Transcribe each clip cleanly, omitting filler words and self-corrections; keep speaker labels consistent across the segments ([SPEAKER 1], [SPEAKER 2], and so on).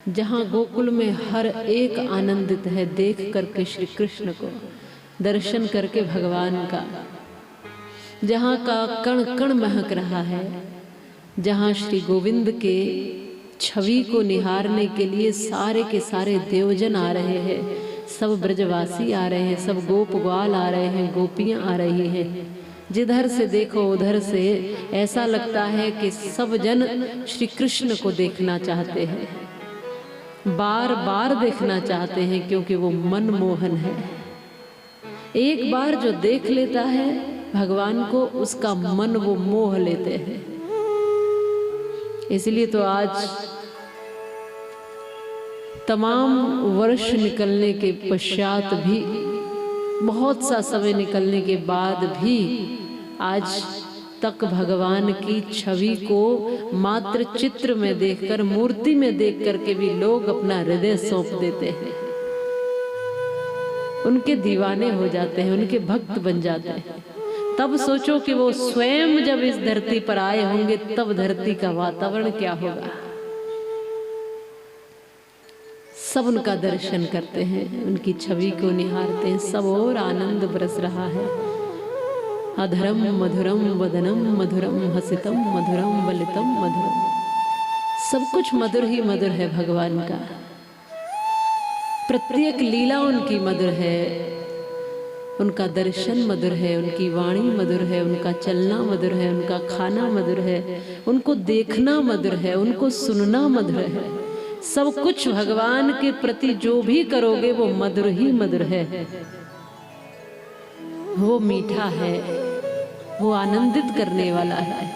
[SPEAKER 1] जहाँ गोकुल में हर एक आनंदित है देख करके श्री कृष्ण को, दर्शन करके भगवान का, जहाँ का कण कण महक रहा है, जहाँ श्री गोविंद के छवि को निहारने के लिए सारे के सारे देवजन आ रहे हैं, सब ब्रजवासी आ रहे हैं, सब गोप ग्वाल आ रहे हैं, गोपियाँ आ रही हैं। जिधर से देखो उधर से ऐसा लगता है कि सब जन श्री कृष्ण को देखना चाहते हैं, बार बार देखना चाहते हैं, क्योंकि वो मनमोहन है। एक बार जो देख लेता है भगवान को, उसका मन वो मोह लेते हैं। इसलिए तो आज तमाम वर्ष निकलने के पश्चात भी, बहुत सा समय निकलने के बाद भी आज तक भगवान की छवि को मात्र चित्र में देखकर, मूर्ति में देख करके भी लोग अपना हृदय सौंप देते हैं, उनके दीवाने हो जाते हैं, उनके भक्त बन जाते हैं। तब सोचो कि वो स्वयं जब इस धरती पर आए होंगे तब धरती का वातावरण क्या होगा। सब उनका दर्शन करते हैं, उनकी छवि को निहारते हैं, सब और आनंद बरस रहा है। अधरम मधुरम वदनम मधुरम हसितम मधुरम बलितम मधुरम, सब कुछ मधुर ही मधुर है भगवान का। प्रत्येक लीला उनकी मधुर है, उनका दर्शन मधुर है, उनकी वाणी मधुर है, उनका चलना मधुर है, उनका खाना मधुर है, उनको देखना मधुर है, उनको सुनना मधुर है। सब कुछ भगवान के प्रति जो भी करोगे वो मधुर ही मधुर है, वो मीठा है, वो आनंदित करने वाला है।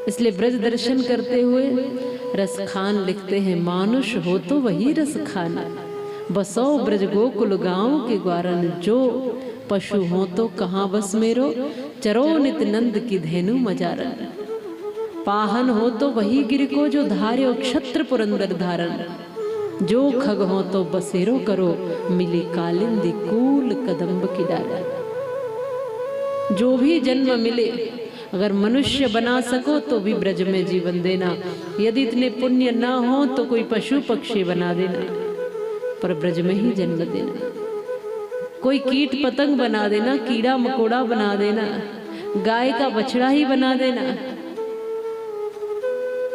[SPEAKER 1] इसलिए ब्रज दर्शन करते हुए रस खान लिखते हैं, मानुष हो तो वही रस खाना, बसो ब्रज गोकुल गांव के ग्वारन, जो पशु हो तो कहाँ बस मेरो, चरो नित नंद की धेनु मजारन। पाहन हो तो वही गिर को, जो धार्यो क्षत्र पुरंदर धारण, जो खग हो तो बसेरो करो, मिली कालिंदी कूल कदम्ब की डाला। जो भी जन्म मिले, अगर मनुष्य बना सको तो भी ब्रज में जीवन देना, यदि इतने पुण्य ना हो तो कोई पशु पक्षी बना देना, पर ब्रज में ही जन्म देना। कोई कीट पतंग बना देना, कीड़ा मकोड़ा बना देना, गाय का बछड़ा ही बना देना,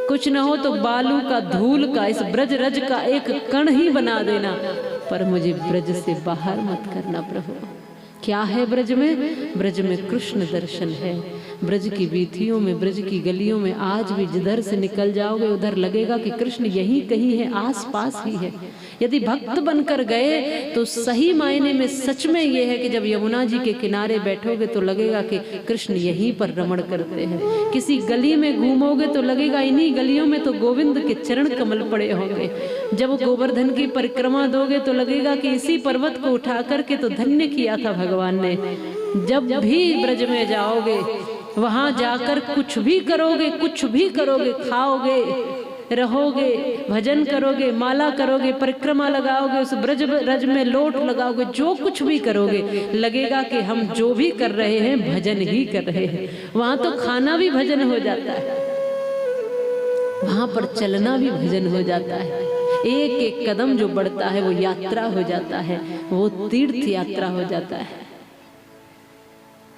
[SPEAKER 1] कुछ न हो तो बालू का, धूल का, इस ब्रज रज का एक कण ही बना देना, पर मुझे ब्रज से बाहर मत करना प्रभु। क्या है ब्रज में? ब्रज में कृष्ण दर्शन है। ब्रज की वीथियों में, ब्रज की गलियों में आज भी जिधर से निकल जाओगे उधर लगेगा कि कृष्ण यहीं कहीं है, आस पास ही है। यदि भक्त बनकर गए तो सही मायने में सच में ये है कि जब यमुना जी के किनारे बैठोगे तो लगेगा कि कृष्ण यहीं पर रमण करते हैं। किसी गली में घूमोगे तो लगेगा इन्हीं गलियों में तो गोविंद के चरण कमल पड़े होंगे। जब गोवर्धन की परिक्रमा दोगे तो लगेगा कि इसी पर्वत को उठा करके तो धन्य किया था भगवान ने। जब भी ब्रज में जाओगे, वहां जाकर कुछ भी करोगे, कुछ भी करोगे, खाओगे, रहोगे, भजन करोगे, माला करोगे, परिक्रमा लगाओगे, उस ब्रज रज में लोट लगाओगे, जो कुछ भी करोगे लगेगा कि हम जो भी कर रहे हैं भजन ही कर रहे हैं। वहां तो खाना भी भजन हो जाता है, वहां पर चलना भी भजन हो जाता है। एक एक कदम जो बढ़ता है वो यात्रा हो जाता है, वो तीर्थ यात्रा हो जाता है।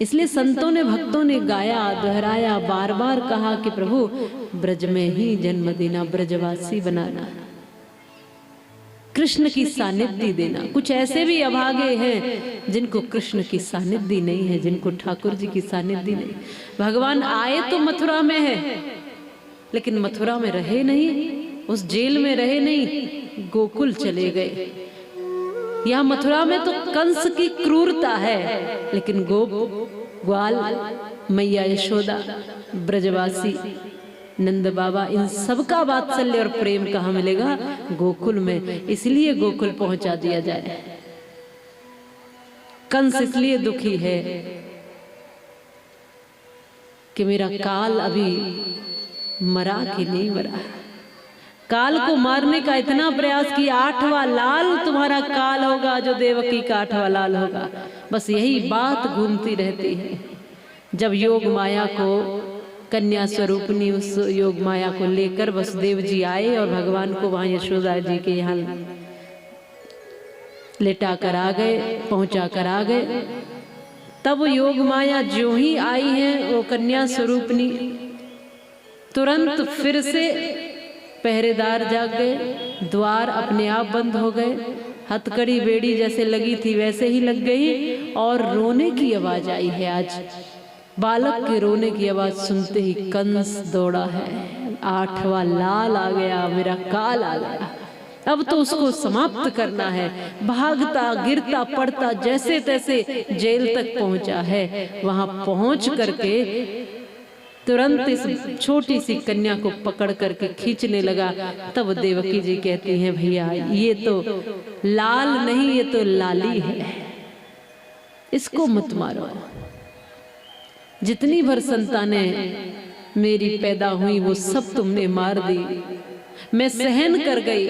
[SPEAKER 1] इसलिए संतों ने, भक्तों ने गाया, दोहराया, बार बार कहा कि प्रभु ब्रज में ही जन्म देना, ब्रजवासी बनाना, कृष्ण की सानिध्य देना। कुछ ऐसे भी अभागे हैं जिनको कृष्ण की सानिध्य नहीं है, जिनको ठाकुर जी की सानिध्य नहीं। भगवान आए तो मथुरा में है, लेकिन मथुरा में रहे नहीं, उस जेल में रहे नहीं, गोकुल चले गए। यहाँ मथुरा में तो कंस की क्रूरता है, लेकिन गोप ग्वाल, मैया यशोदा, ब्रजवासी, नंद बाबा, इन सबका वात्सल्य और प्रेम कहाँ मिलेगा? गोकुल में। इसलिए गोकुल पहुंचा दिया जाए। कंस इसलिए दुखी है कि मेरा काल अभी मरा कि नहीं मरा। काल को मारने का इतना प्रयास किया, 8वां लाल तुम्हारा काल होगा, जो देवकी का 8वां लाल होगा। बस यही बात घूमती रहती है। जब योग माया को कन्या स्वरूपनी उस योग माया को लेकर वसुदेव जी आए और भगवान को वहां यशोदा जी के यहाँ लेटा कर आ गए, पहुंचा कर आ गए। तब योग माया जो ही आई है वो कन्या स्वरूपनी, तुरंत फिर से पहरेदार जाग गए, द्वार अपने आप बंद हो गए, हथकड़ी बेड़ी जैसे लगी थी वैसे ही लग गई और रोने की आवाज आई है। आज बालक के रोने की आवाज सुनते ही कंस दौड़ा है, 8वां लाल आ गया, मेरा काल आ गया, अब तो उसको समाप्त करना है। भागता गिरता पड़ता जैसे तैसे जेल तक पहुंचा है। वहां पहुंच करके तुरंत इस छोटी सी कन्या को पकड़ करके खींचने लगा। तब देवकी जी कहती हैं, भैया ये तो लाल नहीं, ये तो लाली है, इसको मत मारो। जितनी भर संतानें मेरी पैदा हुई वो सब तुमने मार दी, मैं सहन कर गई,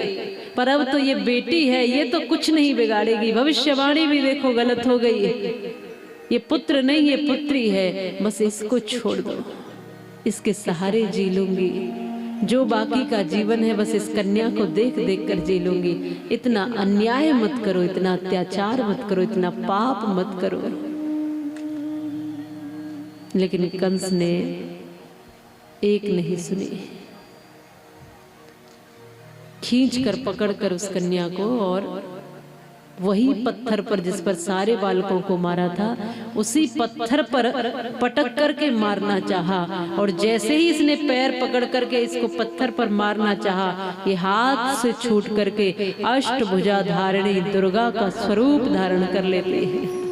[SPEAKER 1] पर अब तो ये बेटी है, ये तो कुछ नहीं बिगाड़ेगी। भविष्यवाणी भी देखो गलत हो गई, ये पुत्र नहीं ये पुत्री है, बस इसको छोड़ दो, इसके सहारे जी लूंगी, जो बाकी का जीवन है बस इस कन्या को देख देख कर जी लूंगी। इतना अन्याय मत करो, इतना अत्याचार मत करो, इतना पाप मत करो। लेकिन कंस ने एक नहीं सुनी, खींच कर पकड़ कर उस कन्या को और वही पत्थर पर जिस पर सारे बालकों को मारा था उसी पत्थर पर पटक करके मारना चाहा। और जैसे ही इसने पैर पकड़ करके इसको पत्थर पर मारना चाहा, ये हाथ से छूट करके अष्टभुजा धारिणी दुर्गा का स्वरूप धारण कर लेती है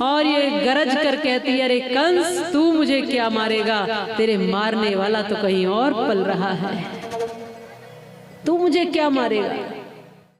[SPEAKER 1] और ये गरज कर कहती है, अरे कंस तू मुझे क्या मारेगा, तेरे मारने वाला तो कहीं और पल रहा है, तू मुझे क्या मारेगा।